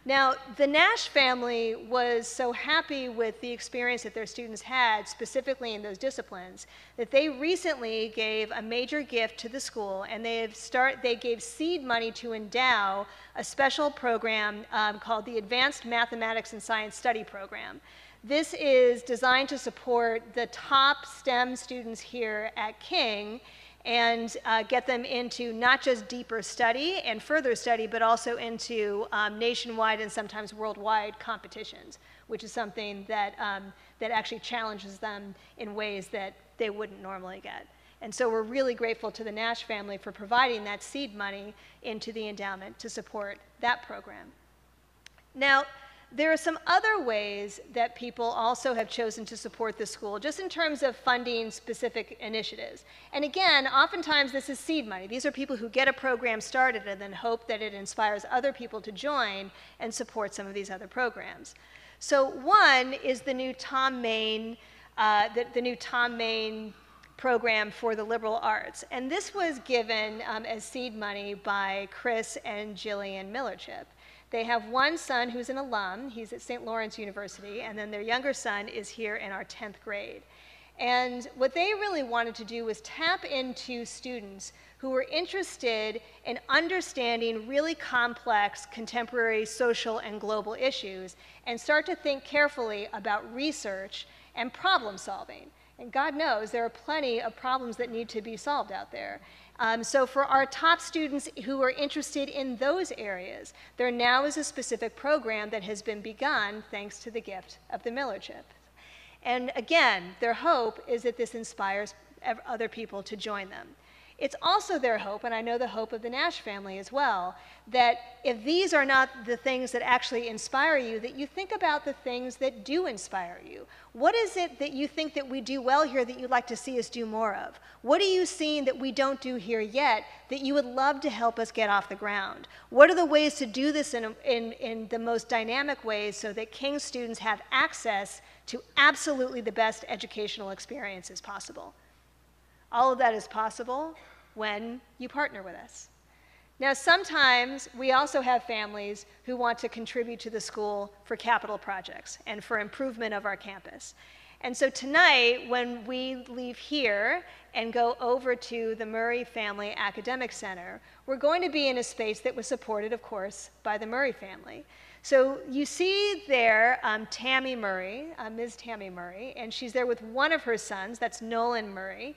Now, the Nash family was so happy with the experience that their students had, specifically in those disciplines, that they recently gave a major gift to the school, and they gave seed money to endow a special program called the Advanced Mathematics and Science Study Program. This is designed to support the top STEM students here at King and get them into not just deeper study and further study, but also into nationwide and sometimes worldwide competitions, which is something that, that actually challenges them in ways that they wouldn't normally get. And so we're really grateful to the Nash family for providing that seed money into the endowment to support that program. Now, there are some other ways that people also have chosen to support the school, just in terms of funding specific initiatives. And again, oftentimes this is seed money. These are people who get a program started and then hope that it inspires other people to join and support some of these other programs. So one is the new Tom Main program for the liberal arts. And this was given as seed money by Chris and Jillian Millerchip. They have one son who's an alum. He's at St. Lawrence University, and then their younger son is here in our 10th grade. And what they really wanted to do was tap into students who were interested in understanding really complex contemporary social and global issues and start to think carefully about research and problem solving. And God knows there are plenty of problems that need to be solved out there. So for our top students who are interested in those areas, there now is a specific program that has been begun thanks to the gift of the Millerchip. And again, their hope is that this inspires other people to join them. It's also their hope, and I know the hope of the Nash family as well, that if these are not the things that actually inspire you, that you think about the things that do inspire you. What is it that you think that we do well here that you'd like to see us do more of? What are you seeing that we don't do here yet that you would love to help us get off the ground? What are the ways to do this in the most dynamic ways so that King students have access to absolutely the best educational experiences possible? All of that is possible when you partner with us. Now, sometimes we also have families who want to contribute to the school for capital projects and for improvement of our campus. And so tonight, when we leave here and go over to the Murray Family Academic Center, we're going to be in a space that was supported, of course, by the Murray family. So you see there Tammy Murray, Ms. Tammy Murray, and she's there with one of her sons, that's Nolan Murray.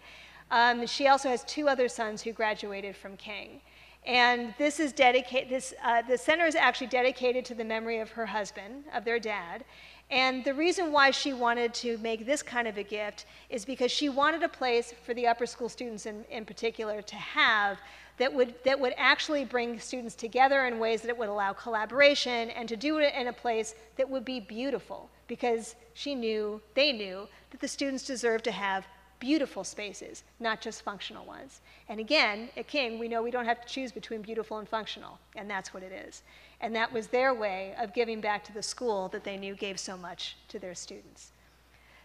She also has two other sons who graduated from King. And this is the center is actually dedicated to the memory of her husband, of their dad. And the reason why she wanted to make this kind of a gift is because she wanted a place for the upper school students in particular to have that would actually bring students together in ways that it would allow collaboration and to do it in a place that would be beautiful, because they knew that the students deserve to have beautiful spaces, not just functional ones. And again, at King, we know we don't have to choose between beautiful and functional, and that's what it is. And that was their way of giving back to the school that they knew gave so much to their students.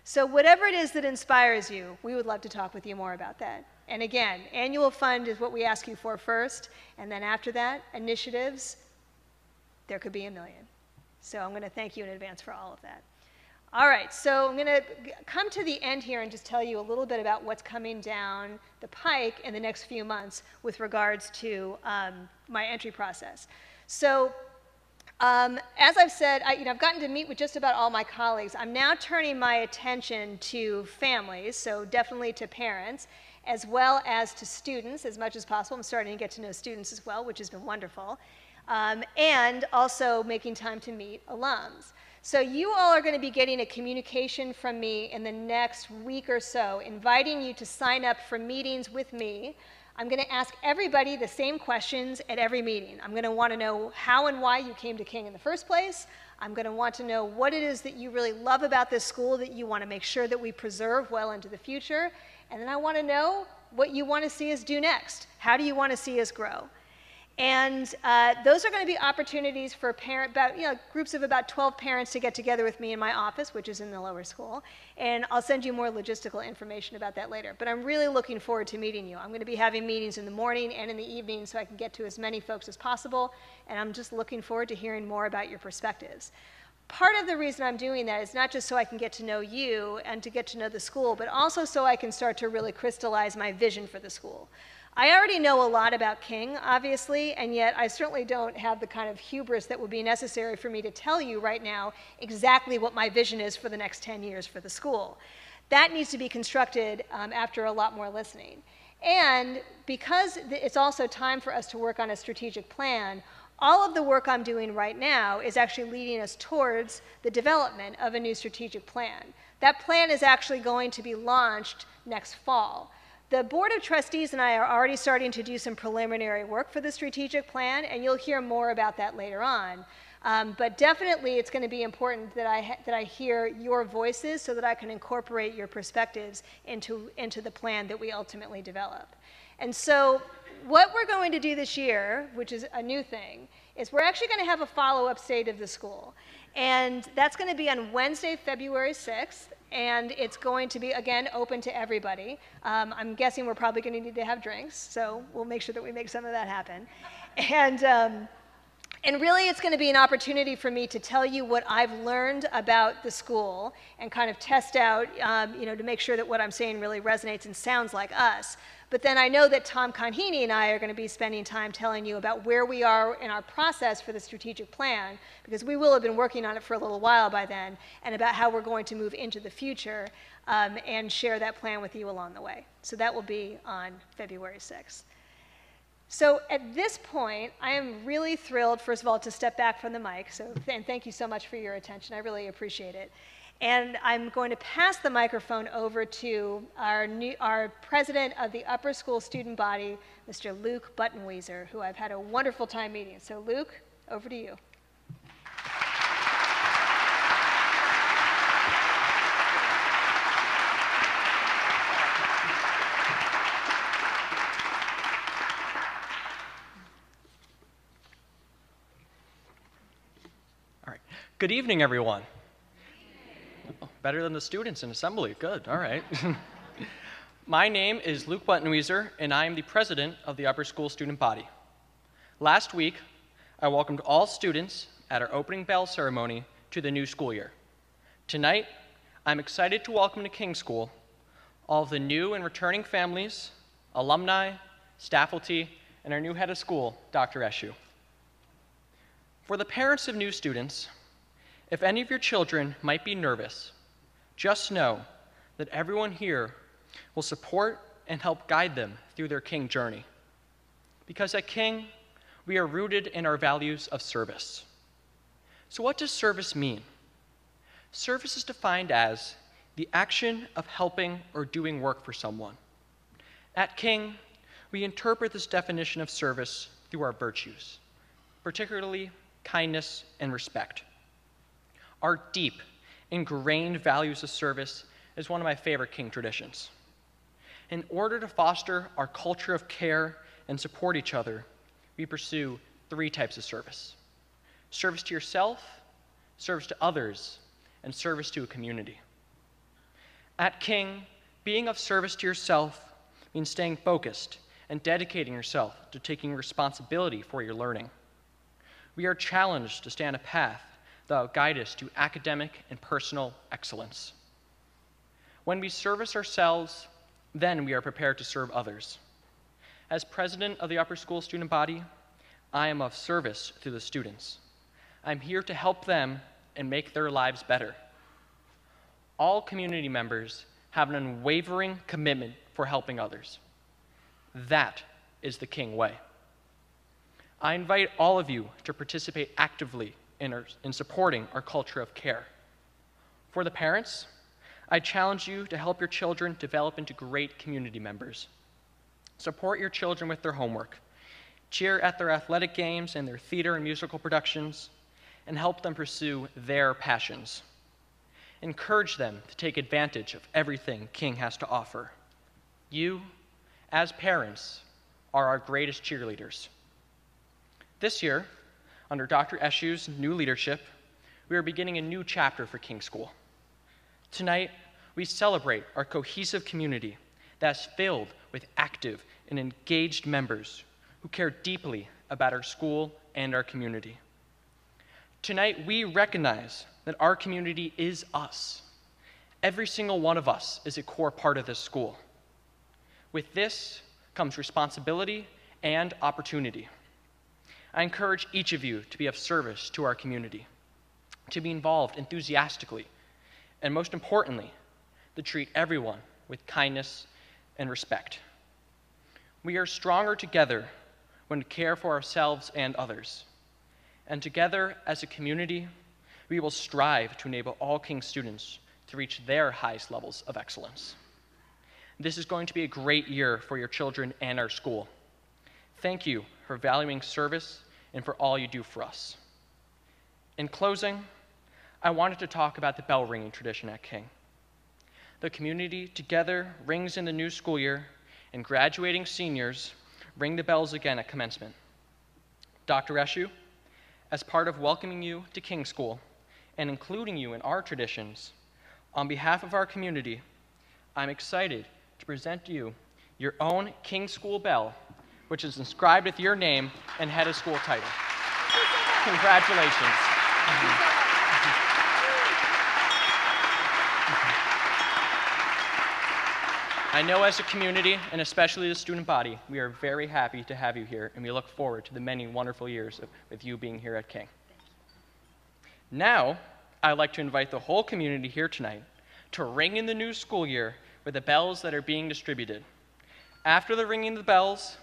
So whatever it is that inspires you, we would love to talk with you more about that. And again, annual fund is what we ask you for first, and then after that, initiatives, there could be a million. So I'm going to thank you in advance for all of that. All right, so I'm going to come to the end here and just tell you a little bit about what's coming down the pike in the next few months with regards to my entry process. So as I've said, I've gotten to meet with just about all my colleagues. I'm now turning my attention to families, so definitely to parents, as well as to students as much as possible. I'm starting to get to know students as well, which has been wonderful, and also making time to meet alums. So you all are going to be getting a communication from me in the next week or so, inviting you to sign up for meetings with me. I'm going to ask everybody the same questions at every meeting. I'm going to want to know how and why you came to King in the first place. I'm going to want to know what it is that you really love about this school that you want to make sure that we preserve well into the future. And then I want to know what you want to see us do next. How do you want to see us grow? And those are going to be opportunities for groups of about 12 parents to get together with me in my office, which is in the lower school. And I'll send you more logistical information about that later. But I'm really looking forward to meeting you. I'm going to be having meetings in the morning and in the evening so I can get to as many folks as possible. And I'm just looking forward to hearing more about your perspectives. Part of the reason I'm doing that is not just so I can get to know you and to get to know the school, but also so I can start to really crystallize my vision for the school. I already know a lot about King, obviously, and yet I certainly don't have the kind of hubris that would be necessary for me to tell you right now exactly what my vision is for the next 10 years for the school. That needs to be constructed after a lot more listening. And because it's also time for us to work on a strategic plan, all of the work I'm doing right now is actually leading us towards the development of a new strategic plan. That plan is actually going to be launched next fall. The Board of Trustees and I are already starting to do some preliminary work for the strategic plan, and you'll hear more about that later on. But definitely it's going to be important that I hear your voices so that I can incorporate your perspectives into the plan that we ultimately develop. And so what we're going to do this year, which is a new thing, is we're actually going to have a follow-up State of the School. And that's going to be on Wednesday, February 6th. and it's going to be, again, open to everybody. I'm guessing we're probably going to need to have drinks, so we'll make sure that we make some of that happen. And really, it's going to be an opportunity for me to tell you what I've learned about the school and kind of test out, to make sure that what I'm saying really resonates and sounds like us. But then I know that Tom Conheeney and I are going to be spending time telling you about where we are in our process for the strategic plan, because we will have been working on it for a little while by then, and about how we're going to move into the future and share that plan with you along the way. So that will be on February 6th. So at this point, I am really thrilled, first of all, to step back from the mic. And thank you so much for your attention. I really appreciate it. And I'm going to pass the microphone over to our president of the upper school student body, Mr. Luke Buttenwieser, who I've had a wonderful time meeting. So Luke, over to you. Good evening, everyone. Oh, better than the students in assembly. Good. All right. My name is Luke Buttenwieser, and I am the president of the upper school student body. Last week, I welcomed all students at our opening bell ceremony to the new school year. Tonight, I'm excited to welcome to King School all of the new and returning families, alumni, staff faculty, and our new head of school, Dr. Eshu. For the parents of new students, if any of your children might be nervous, just know that everyone here will support and help guide them through their King journey. Because at King, we are rooted in our values of service. So what does service mean? Service is defined as the action of helping or doing work for someone. At King, we interpret this definition of service through our virtues, particularly kindness and respect. Our deep, ingrained values of service is one of my favorite King traditions. In order to foster our culture of care and support each other, we pursue 3 types of service: service to yourself, service to others, and service to a community. At King, being of service to yourself means staying focused and dedicating yourself to taking responsibility for your learning. We are challenged to stay on a path that will guide us to academic and personal excellence. When we service ourselves, then we are prepared to serve others. As president of the upper school student body, I am of service to the students. I'm here to help them and make their lives better. All community members have an unwavering commitment for helping others. That is the King way. I invite all of you to participate actively in supporting our culture of care. For the parents, I challenge you to help your children develop into great community members. Support your children with their homework, cheer at their athletic games and their theater and musical productions, and help them pursue their passions. Encourage them to take advantage of everything King has to offer. You, as parents, are our greatest cheerleaders. This year, under Dr. Eshu's new leadership, we are beginning a new chapter for King School. Tonight, we celebrate our cohesive community that is filled with active and engaged members who care deeply about our school and our community. Tonight, we recognize that our community is us. Every single one of us is a core part of this school. With this comes responsibility and opportunity. I encourage each of you to be of service to our community, to be involved enthusiastically, and most importantly, to treat everyone with kindness and respect. We are stronger together when we care for ourselves and others. And together as a community, we will strive to enable all King students to reach their highest levels of excellence. This is going to be a great year for your children and our school. Thank you for valuing service and for all you do for us. In closing, I wanted to talk about the bell ringing tradition at King. The community together rings in the new school year, and graduating seniors ring the bells again at commencement. Dr. Eshu, as part of welcoming you to King School and including you in our traditions, On behalf of our community, I'm excited to present to you your own King School Bell, which is inscribed with your name and head of school title. Congratulations. I know as a community, and especially the student body, we are very happy to have you here, and we look forward to the many wonderful years with you being here at King. Now, I'd like to invite the whole community here tonight to ring in the new school year with the bells that are being distributed. After the ringing of the bells,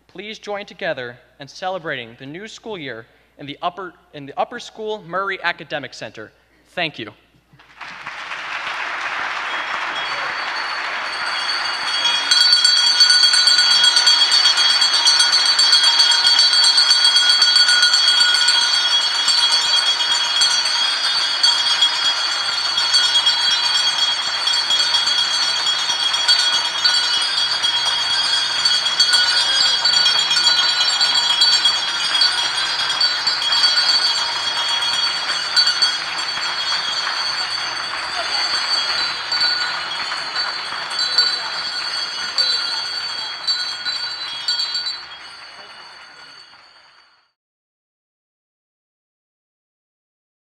please join together in celebrating the new school year in the Upper School Murray Academic Center. Thank you.